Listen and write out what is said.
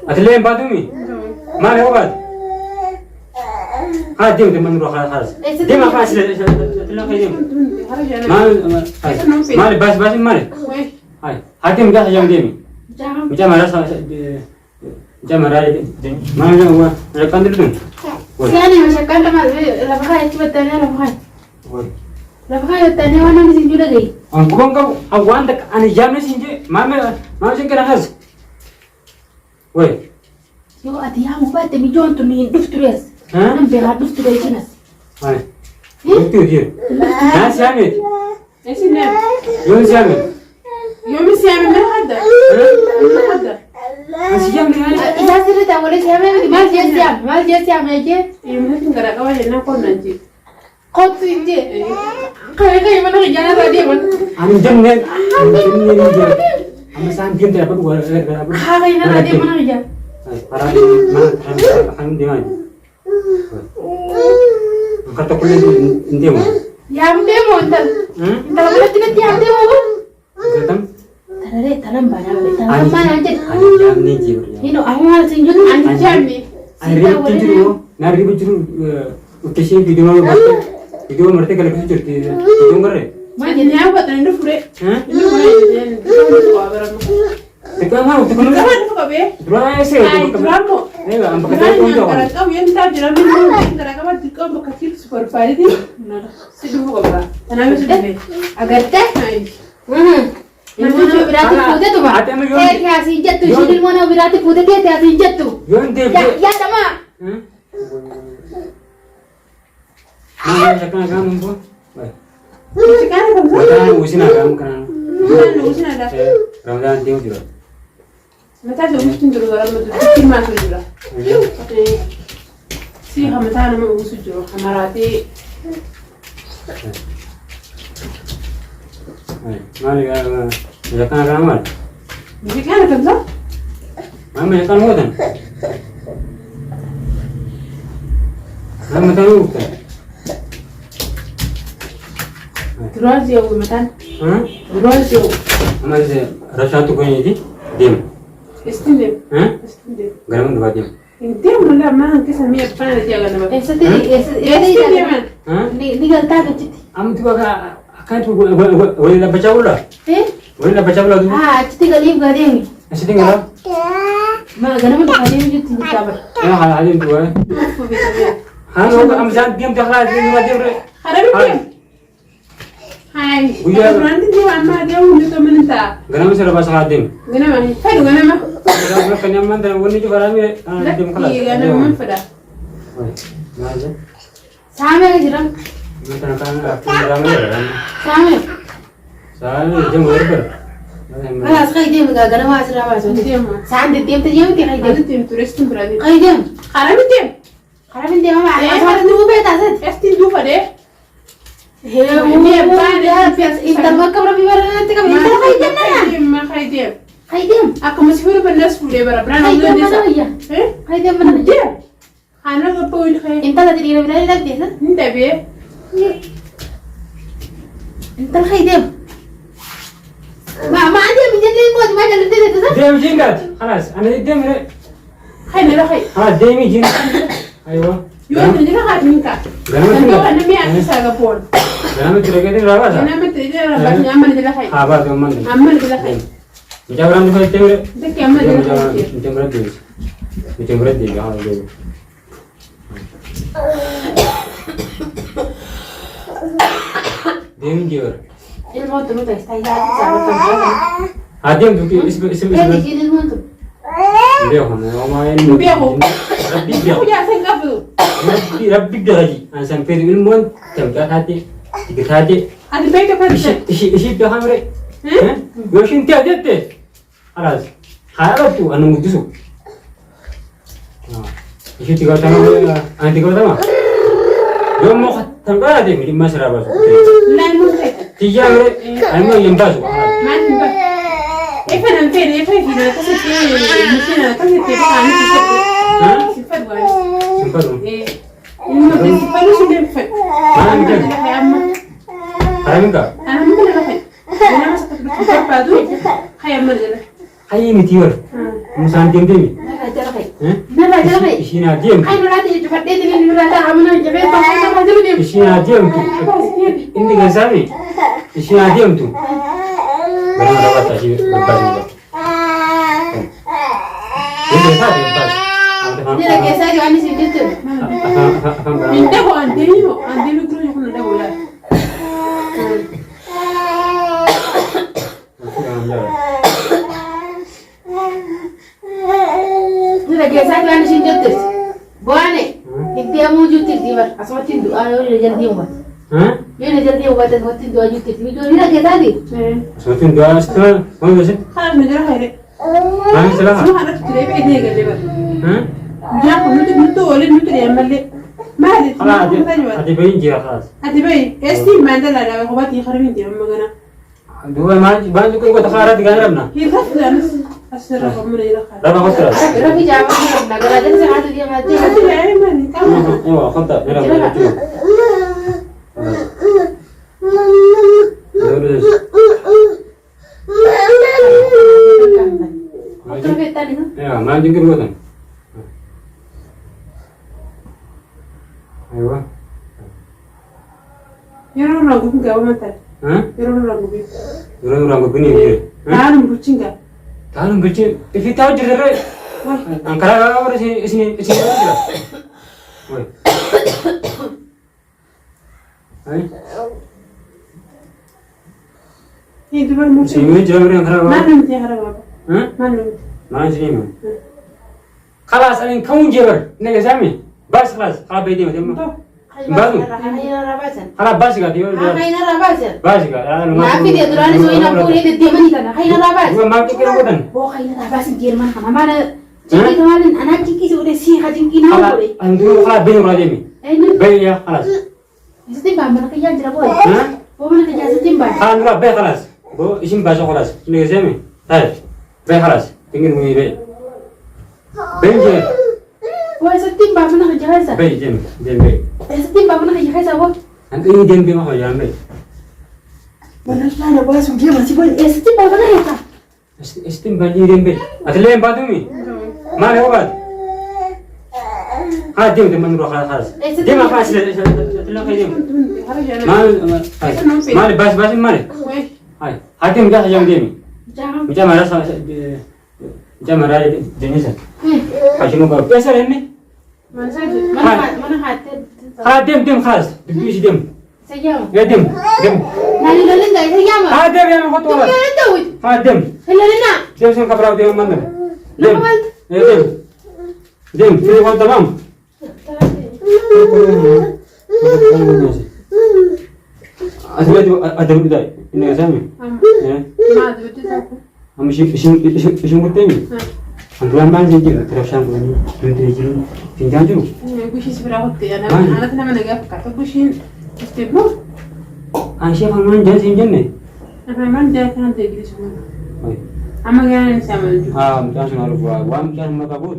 أتلين بادومي ما له بعد هذا ديم تمن نروح خلاص ديم خلاص لا خير ما بس ما هاي هاتم جاه يوم ديمي جام مرا جام مرا ما هو ركان دلتون يعني مش كان لما لبخاي تبتني لبخاي الثاني وانا نسيت ولا جاي أنكم كم أوانك أنا جام نسينجي ما شكرا خلاص وين يو أتيها مبادئ ميجون تنين دفتريس أنا بيها دفتريس ناس هاي دفتريس ناس يعمل إيش النام يوم يعمل يوم يعمل من هذا ناس يعمل إذا سرت أول شيء ما جالس يعمل يجي يوم هذا كذا كواي هنا كنا نجي قط يجي كي من رجعنا تادي من أنا جنن أنا سام جنن ترى بقول هاي هنا تادي من رجع أنا ديمان kata kulit demo yang demo entar kalau boleh tidak yang demo setam talam banyak talam mana aja jam ni jiwa ini aku harus tunjuk jam ni hari tunjuk nari bujur ukesi video mereka kalau bujur video ngare macam ni apa tu ini fure ini Tekan mau, tekan mau. Tekan mau kabe. Dua ese. Tekan mau. Ayo, ampak kita pun jauh. Kalau kau yang tak jalan minum, kalau kau tidak kau bakal kecil super party. Nada. Siapa kau berapa? Tanah sudah. Agar teh. Mana berarti pude tu mah. Eh, ya si jatuh. Jadi mana berarti pude dia dia si jatuh. Ya sama. Mana sekarang kamu pun. Sekarang kamu. Sekarang usin kamu kan. Usin ada. Ramadan dia juga. متى ممكن تقول ولا ما ما في ولا سيها متى أنا ما أوصل حمراتي ما لي إذا كان رامل مش كان كم صح ما كان هو ده ما تروح تراز يوم متى تراز يوم أنا إذا رشاتو كوني دي ديم استندم استندم غرام دوا ديم ديم ولا ما هنكسر 100 فانا دي أنا ما ni galta ke citi am tu akan tu boleh dah baca pula boleh dah baca pula tu citi galim gading asyik tinggal ma ganam tu galim citi sabar halin tu am jangan diam jangan diam harap Hai, berarti dia amma dia udah temen tak? Ganam sih lepas hadim. Ganam ani, fadu ganam. Ganam kenyaman dan wani juga rame hadim kelas. Iya ganam man fada. Mana? Sama ke jiran? Mana kan rame kan? Sama. Sama jam berber. Kalau sekali dia enggak ganam asra masuk dia mah. Sandi dia tu dia kira dia. Tim turistum berarti. Kaya dia. Karamin tim mah. Asal tu beta set. Estin tu fade. Ini apa dia? Intan makam rapi barang nanti kami intan kaya dia mana? Kaya dia. Aku masih baru benas sudah berapa? Kaya dia mana ya? Kaya dia mana dia? Anak apa ini kaya? Intan tadi dia berani lagi dia. Tidak be. Intan kaya dia. Ma dia menjadi muat macam itu tu sah? Dia menjingat, kalas. Anak dia mere. Kaya ni lah kaya. Dia menjingat. Ayo. Yun ni lah kaya ni kah? Ganam kan ni aku saga pun. Ganam tu lagi ni rawas. Ganam tu dia rawas ni aman dia lah kaya. Apa tu aman? Aman dia lah kaya. Macam orang tu kaya temere. Dekat aman dia lah kaya. Macam berapa? Macam berapa dia kalau dia. Dia menjur. Ilmu tu tu tak saya sahabat sahabat. Adim tu isme. Dia ilmu tu. Dia mana? Omai. Dia ho. Rabbi dia. Aku ya saya kapu. Rabbi dia lagi. Ansan peri ilmuan tempat hati. Tiga hati. Ada baik apa dia? Isi dia hamre. Yoshin tiada dia te. Alas. Hayal tu anu mutusu. Isi tiga tahun anu tiga tahun. Yo mau tanggal ada di masa rawas. Lain mungkin. Tiga hamre. Anu yang basu. Mana bah? Efan antara efan kita kasi mungkin kasi tiada kami sifat buat. Sifat. Ini sifat lu sudah sifat. Mana mungkin? Karam enggak? Anak mungkin ada kan? Mana masa kita padu? Kayak mana? Kayak ini tiur. Musan tim tim. Ada Nama jala. Ishiin adeemtu. Kan berarti fadhee tini berarti amna jabe bakal sama dulu dia. Ishiin adeemtu. Inni gazaami. Ishiin adeemtu. Bara rabbata ishii barbaadudha. Inni taate baas. Ini lagi saya di mana sih itu? Minta kok ande lu terus aku nada bola. Ini lagi saya di mana sih itu? Buane. Inti amu jutir di bar. Asmatin doa yo le jadi umba. Yo le jadi umba dan hotin doa jutir. Ini lagi tadi. Asmatin doa setelah mana sih? Khalas menjara khair. Mana setelah? Semua harus tidak ini gede bar. Jangan nutu oleh nutu dia malle. ما هذه هذه بين جيرة خلاص. هذه بين استي ما عندنا لا غباتي خربين دي أما أنا. دوا ما يكون قد خارج كان ربنا. هي خفت أنا أسر رقم من يلقى. ربنا خسر. ربي جاب ربنا قال هذا ساعات دي ما دي. هذه يعني ماني كم. أيوة خمسة. يا ما عندك الوطن. أيوة. يروح رانغو بينك أو مثلا. يروح رانغو بينك. يروح رانغو بينك. تعالوا بوتشينكا. تعالوا بوتشين. في تاج الرأي. أنكرا أول شيء اسمه وين. هاي. هي دبل موتشين. سيمي جامري أنكرا. ما نمتي هربا. ما نمتي. ما نسيمه. خلاص أنا كون جبر نيجي سامي. بس خلاص خلاص بيدي متى بعدو خلاص بس كده خينا راباسن بس كده ما في دي دراني سوينا بوري دي ديمني كنا خينا راباس ما في كده بدن هو خينا راباس جيرمان كنا ما انا جيكي كمان انا جيكي سوري سي حاجين كنا بوري عندو خلاص بين رادمي بين يا خلاص ستيم بامنا كيا جرا بوي هو من كيا ستيم بام خلاص بين خلاص هو اسم باجو خلاص نيجي سامي هاي بين خلاص تيجي نقول بين جير هو ستيم بامنا كيا جالسة بين جيم ستيم بامنا كيا جالسة هو أنت إيه جيم بما هو يا مي وانا شلون ابغى اسوي جيم سيبوني ستيم بامنا كيا استم بني جيم بي أتلين بعدومي ما له بعد ها ديم ديم نروح خلاص ديم خلاص لا خير ما بس ما هاي هاتين جاه جام ديمي جام مرا سا جام مرا جنيسة عشان نقول بس هني ها ديم خلاص بيجي ديم يا ديم نالي لنا سيام ها ديم يا خطوة ها ديم ديم سن كبراو ديم من ديم يا ديم في وقت تمام أدب بداية إني أسامي ما أدبت تاكل هم إيش مقدمي الروان ما نجي ترشان بني بنتيجي تنجان جرو وشي سبراهوت أنا تنا من أجاب كاتب وشين استبلو أنا شايف هم جالس ينجني أنا ما نجا كان تجلس أما كان نسمع متاسف على الروان وام كان ما قبول